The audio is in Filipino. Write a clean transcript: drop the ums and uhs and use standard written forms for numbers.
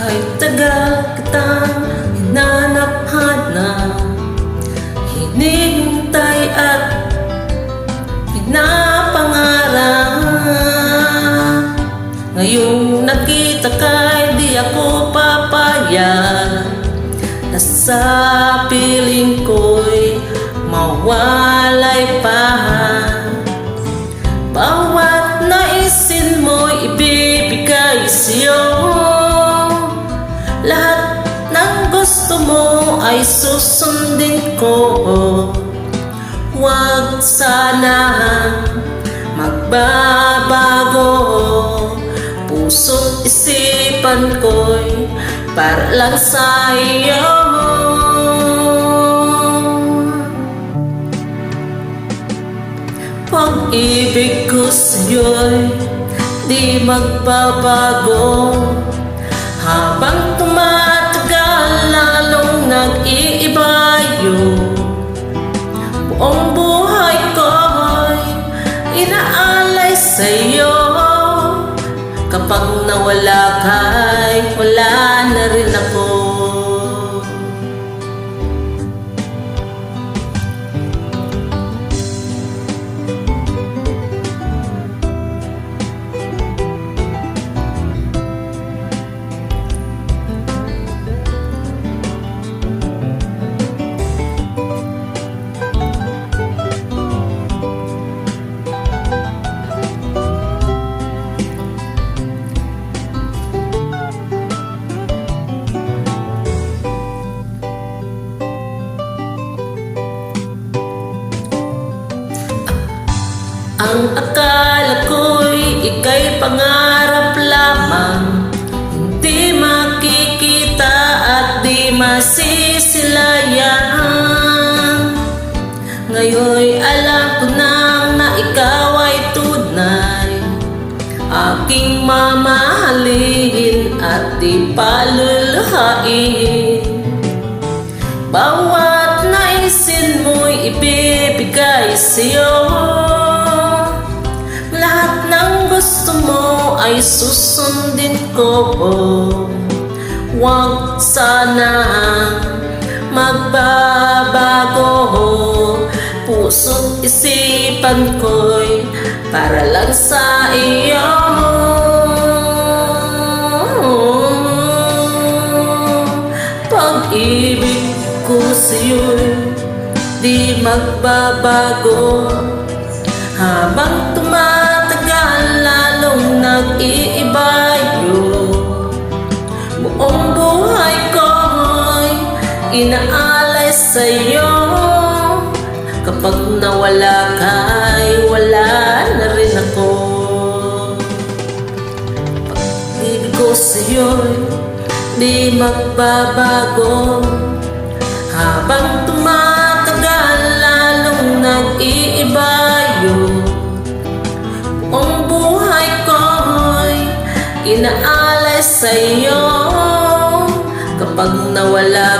Kahit tagal kitang hinanap-hanap, hinihintay at pinapangarap, ngayong nakita ka'y di ako papayag na sa piling ko'y mawalay pa. Bawat naisin mo'y ibibigay sa'yo, lahat ng gusto mo ay susundin ko. Huwag sana magbabago, puso't isipan ko'y para lang sa iyo. Pag-ibig ko sa'yo'y di magbabago, habang tumatagal lalong nag-iiba yun. Buong buhay ko'y inaalay sa'yo, kapag nawala ka'y wala na rin ako. Ang akala ko'y ika'y pangarap lamang, hindi makikita at di masisilayan. Ngayon'y alam ko na ikaw ay tunay, aking mamahalin at di paluluhain. Bawat naisin mo'y ibibigay sa'yo, lahat ng gusto mo ay susundin ko. Huwag sana magbabago, puso't isipan ko'y para lang sa iyo. Pag-ibig ko sa'yo'y di magbabago, habang tumatagal lalong nag-iiba yun. Buong buhay ko'y inaalay sa'yo, kapag nawala ka'y wala na rin ako. Pag-ibig ko sa'yo'y di magbabago, habang tumatagal lalong nag-iiba yun. Buong buhay ko'y inaalay sa'yo, kapag nawala